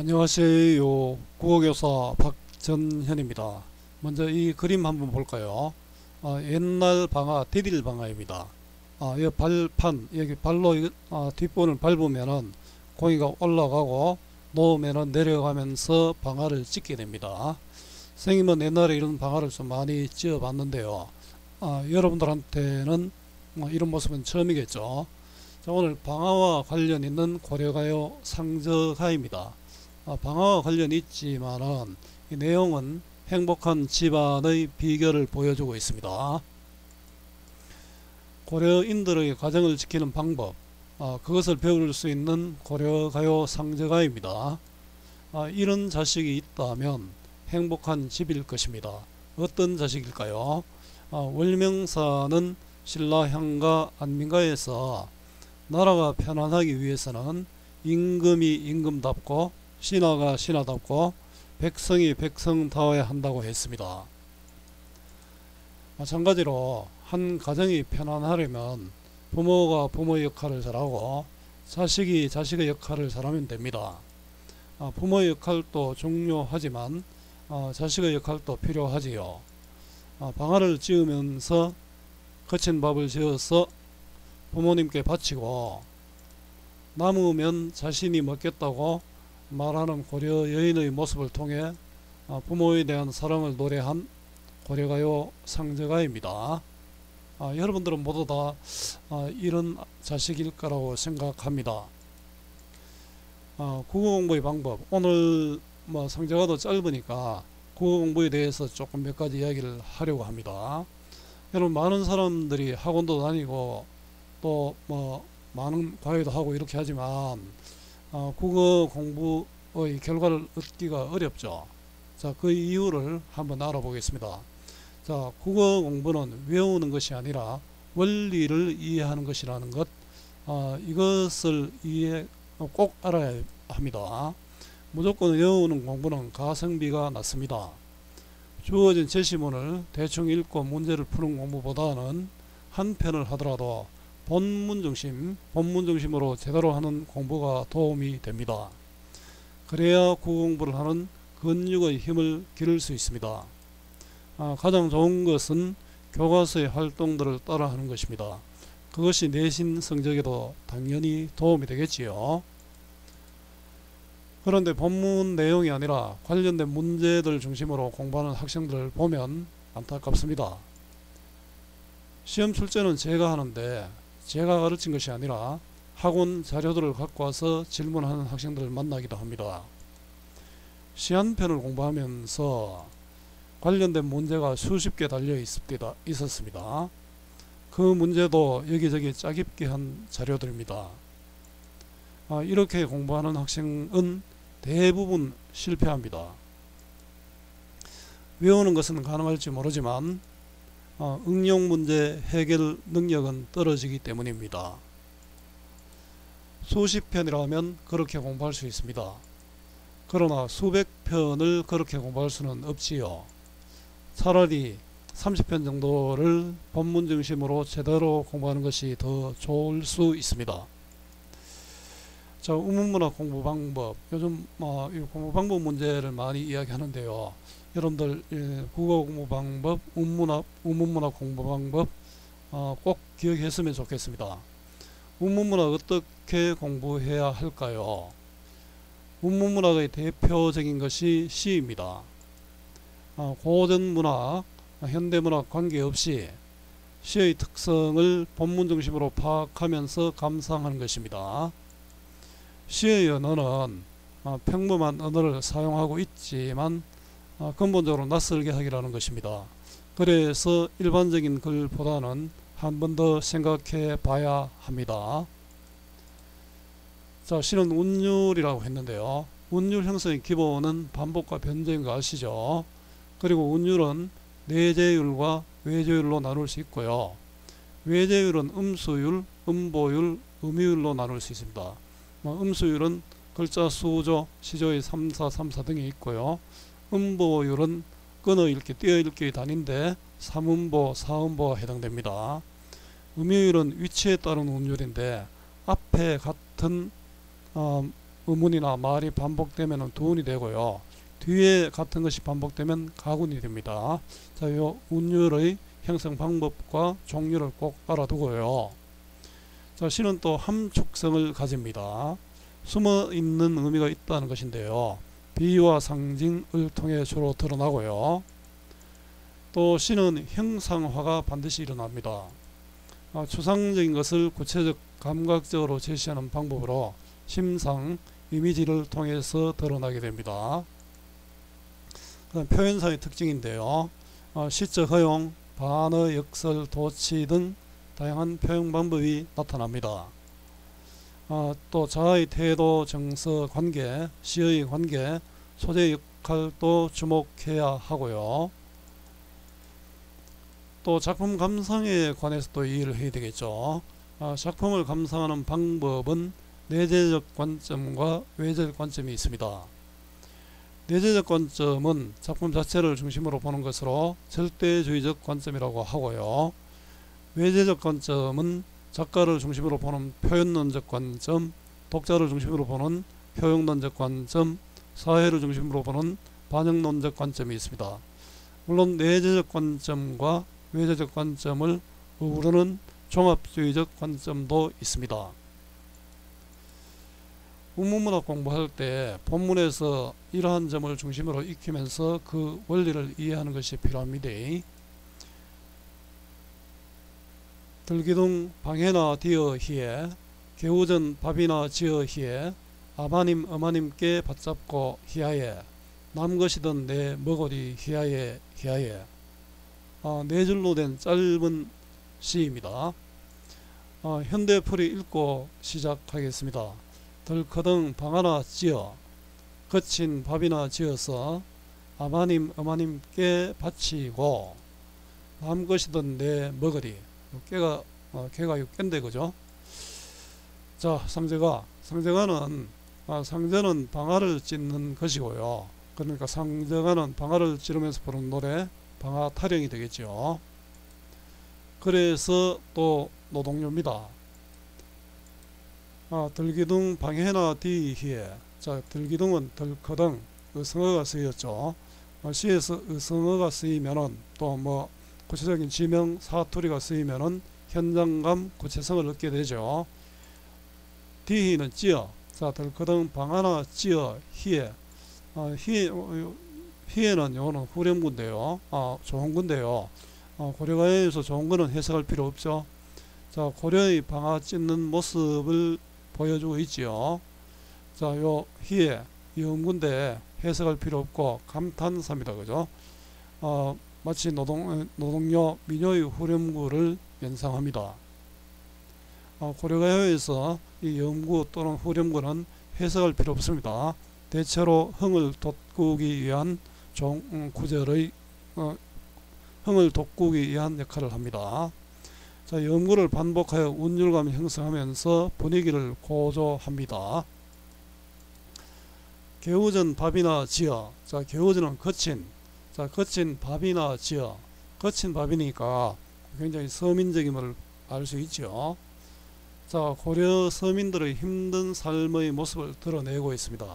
안녕하세요. 국어교사 박전현입니다. 먼저 이 그림 한번 볼까요? 옛날 방아, 디딜 방아입니다. 이 발판, 여기 발로 뒷부분을 밟으면은 공이가 올라가고 놓으면은 내려가면서 방아를 찍게 됩니다. 선생님은 옛날에 이런 방아를 좀 많이 찧어 봤는데요. 여러분들한테는 이런 모습은 처음이겠죠. 자, 오늘 방아와 관련 있는 고려가요 상저가입니다. 방화와 관련이 있지만은 이 내용은 행복한 집안의 비결을 보여주고 있습니다. 고려인들의 가정을 지키는 방법, 그것을 배울 수 있는 고려가요 상저가입니다. 이런 자식이 있다면 행복한 집일 것입니다. 어떤 자식일까요? 월명사는 신라향가 안민가에서 나라가 편안하기 위해서는 임금이 임금답고 신하가 신하답고 백성이 백성다워야 한다고 했습니다. 마찬가지로 한 가정이 편안하려면 부모가 부모의 역할을 잘하고 자식이 자식의 역할을 잘하면 됩니다. 부모의 역할도 중요하지만 자식의 역할도 필요하지요. 방아를 찧으면서 거친 밥을 지어서 부모님께 바치고 남으면 자신이 먹겠다고 말하는 고려 여인의 모습을 통해 부모에 대한 사랑을 노래한 고려가요 상저가입니다. 여러분들은 모두 다 이런 자식일 거라고 생각합니다. 국어 공부의 방법, 오늘 상저가도 짧으니까 국어 공부에 대해서 조금 몇 가지 이야기를 하려고 합니다. 여러분, 많은 사람들이 학원도 다니고 또 많은 과외도 하고 이렇게 하지만 국어 공부의 결과를 얻기가 어렵죠. 자, 그 이유를 한번 알아보겠습니다. 자, 국어 공부는 외우는 것이 아니라 원리를 이해하는 것이라는 것, 이것을 꼭 알아야 합니다. 무조건 외우는 공부는 가성비가 낮습니다. 주어진 제시문을 대충 읽고 문제를 푸는 공부보다는 한 편을 하더라도 본문 중심으로 제대로 하는 공부가 도움이 됩니다. 그래야 국어 공부를 하는 근육의 힘을 기를 수 있습니다. 가장 좋은 것은 교과서의 활동들을 따라하는 것입니다. 그것이 내신 성적에도 당연히 도움이 되겠지요. 그런데 본문 내용이 아니라 관련된 문제들 중심으로 공부하는 학생들을 보면 안타깝습니다. 시험 출제는 제가 하는데 제가 가르친 것이 아니라 학원 자료들을 갖고 와서 질문하는 학생들을 만나기도 합니다. 시한편을 공부하면서 관련된 문제가 수십 개 달려 있었습니다. 그 문제도 여기저기 짜깁기 한 자료들입니다. 이렇게 공부하는 학생은 대부분 실패합니다. 외우는 것은 가능할지 모르지만 응용 문제 해결 능력은 떨어지기 때문입니다. 수십 편이라면 그렇게 공부할 수 있습니다. 그러나 수백 편을 그렇게 공부할 수는 없지요. 차라리 30편 정도를 본문 중심으로 제대로 공부하는 것이 더 좋을 수 있습니다. 자, 우문문학 공부 방법, 요즘 이 공부 방법 문제를 많이 이야기하는데요. 여러분들 국어 공부 방법, 우문문학 공부 방법 꼭 기억했으면 좋겠습니다. 우문문학 어떻게 공부해야 할까요? 우문문학의 대표적인 것이 시입니다. 고전문학, 현대문학 관계없이 시의 특성을 본문 중심으로 파악하면서 감상하는 것입니다. 시의 언어는 평범한 언어를 사용하고 있지만 근본적으로 낯설게 하기라는 것입니다. 그래서 일반적인 글보다는 한 번 더 생각해 봐야 합니다. 자, 시는 운율이라고 했는데요. 운율 형성의 기본은 반복과 변조인 거 아시죠? 그리고 운율은 내재율과 외재율로 나눌 수 있고요. 외재율은 음수율, 음보율, 음유율로 나눌 수 있습니다. 음수율은 글자 수조, 시조의 3, 4, 3, 4 등이 있고요. 음보율은 끊어읽기, 띄어읽기 단위인데 3음보, 4음보가 해당됩니다. 음유율은 위치에 따른 음률인데 앞에 같은 의문이나 말이 반복되면 두운이 되고요. 뒤에 같은 것이 반복되면 가군이 됩니다. 자, 요 운율의 형성 방법과 종류를 꼭 알아두고요. 자, 시는 또 함축성을 가집니다. 숨어 있는 의미가 있다는 것인데요. 비유와 상징을 통해 주로 드러나고요. 또 시는 형상화가 반드시 일어납니다. 추상적인 것을 구체적 감각적으로 제시하는 방법으로 심상, 이미지를 통해서 드러나게 됩니다. 그다음 표현상의 특징인데요. 시적 허용, 반어, 역설, 도치 등 다양한 표현 방법이 나타납니다. 또 자아의 태도, 정서, 관계, 시의 관계, 소재의 역할도 주목해야 하고요. 또 작품 감상에 관해서 또 이해를 해야 되겠죠. 작품을 감상하는 방법은 내재적 관점과 외재적 관점이 있습니다. 내재적 관점은 작품 자체를 중심으로 보는 것으로 절대주의적 관점이라고 하고요. 외재적 관점은 작가를 중심으로 보는 표현론적 관점, 독자를 중심으로 보는 효용론적 관점, 사회를 중심으로 보는 반영론적 관점이 있습니다. 물론 내재적 관점과 외재적 관점을 어우르는 종합주의적 관점도 있습니다. 국문문학 공부할 때 본문에서 이러한 점을 중심으로 익히면서 그 원리를 이해하는 것이 필요합니다. 들기둥 방해나 디어 희에, 개우전 밥이나 지어 희에, 아바님 어마님께 받잡고 희하에, 남것이던 내 먹으리 희하에 희하에. 네 줄로 된 짧은 시입니다. 현대풀이 읽고 시작하겠습니다. 덜커덩 방 하나 지어, 거친 밥이나 지어서 아바님 어마님께 바치고, 남것이던 내 먹으리. 깨가 개가 6개인데 그죠? 자, 상제가는 상제는 방아를 찢는 것이고요. 그러니까 상제가는 방아를 찌르면서 부르는 노래 방아 타령이 되겠죠. 그래서 또 노동요입니다. 들기둥 방해나 디희에. 자, 들기둥은 덜커덩 의성어가 쓰였죠. 시에서 의성어가 쓰이면은 또 뭐 구체적인 지명 사투리가 쓰이면은 현장감, 구체성을 얻게 되죠. 디희는 찌어. 자, 덜커덩 방하나 찌어 희에. 희에는 요거는 후렴구인데요. 조홍구인데요. 고려가에서 조홍구는 해석할 필요 없죠. 자, 고려의 방아 찢는 모습을 보여주고 있지요. 자, 요 희에 이음구인데 해석할 필요 없고 감탄사입니다. 그죠? 마치 노동요 민요의 후렴구를 연상합니다. 고려가요에서 이 염구 또는 후렴구는 해석할 필요 없습니다. 대체로 흥을 돋구기 위한 구절의 흥을 돋구기 위한 역할을 합니다. 자, 염구를 반복하여 운율감을 형성하면서 분위기를 고조합니다. 개우전 밥이나 지어. 자, 개우전은 거친. 자, 거친 밥이나 지어. 거친 밥이니까 굉장히 서민적임을 알 수 있죠. 자, 고려 서민들의 힘든 삶의 모습을 드러내고 있습니다.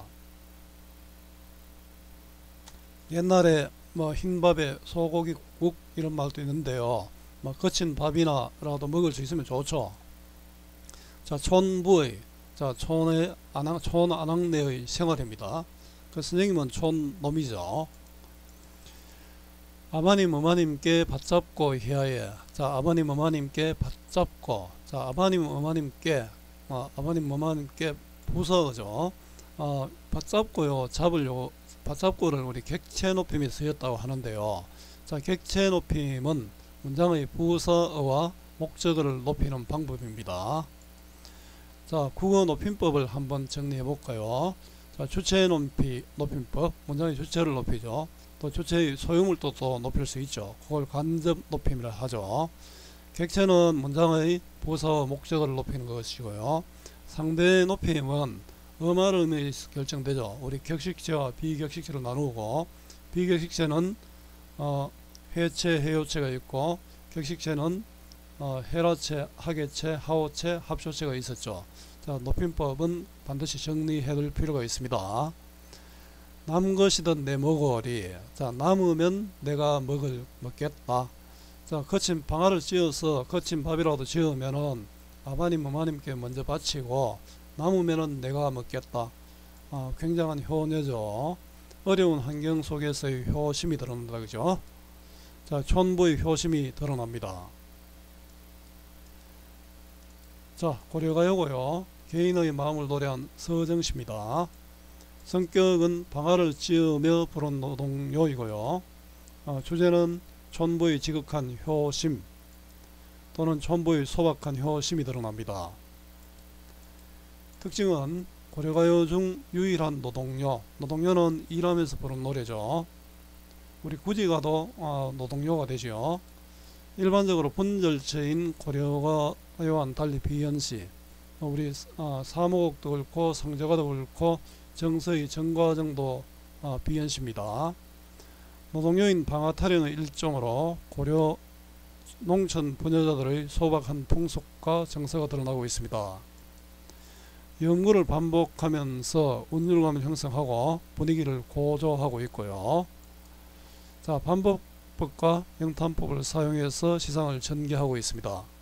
옛날에 뭐 흰밥에 소고기국 이런 말도 있는데요. 뭐 거친 밥이나 라도 먹을 수 있으면 좋죠. 자, 촌부의, 자, 촌안악내의 생활입니다. 그 선생님은 촌놈이죠. 아바님 어마님께 받잡고 희하에. 자, 아바님 어마님께 받잡고. 자, 아바님 어마님께 아바님 어마님께 부서죠. 받잡고요, 잡을요. 받잡고를 우리 객체 높임이 쓰였다고 하는데요. 자, 객체 높임은 문장의 부서어와 목적어를 높이는 방법입니다. 자, 국어 높임법을 한번 정리해 볼까요? 자, 주체 높임법, 문장의 주체를 높이죠. 또 주체의 소유물 또 높일 수 있죠. 그걸 간접 높임이라 하죠. 객체는 문장의 부서 목적어를 높이는 것이고요. 상대 높임은 음할음이 결정되죠. 우리 격식체와 비격식체로 나누고, 비격식체는 해체, 해요체가 있고, 격식체는 해라체, 하계체, 하호체, 합쇼체가 있었죠. 자, 높임법은 반드시 정리해 둘 필요가 있습니다. 남 것이든 내 먹으리. 자, 남으면 내가 먹겠다. 자, 거친 방아를 찧어서 거친 밥이라도 지으면은 아바님 어머님께 먼저 바치고 남으면은 내가 먹겠다. 굉장한 효녀죠. 어려운 환경 속에서의 효심이 드러난다, 그죠? 자, 촌부의 효심이 드러납니다. 자, 고려가요고요. 개인의 마음을 노래한 서정시입니다. 성격은 방아를 찧으며 부른 노동요이고요. 주제는 촌부의 지극한 효심 또는 촌부의 소박한 효심이 드러납니다. 특징은 고려가요 중 유일한 노동요. 노동요는 일하면서 부른 노래죠. 우리 굳이 가도 노동요가 되죠. 일반적으로 분절체인 고려가요와는 달리 비연시, 우리 사무곡도 그렇고 성저가도 그렇고 정서의 정과정도 비연시입니다. 노동요인 방아타령의 일종으로 고려 농촌 부녀자들의 소박한 풍속과 정서가 드러나고 있습니다. 연구를 반복하면서 운율감을 형성하고 분위기를 고조하고 있고요. 자, 반복법과 영탄법을 사용해서 시상을 전개하고 있습니다.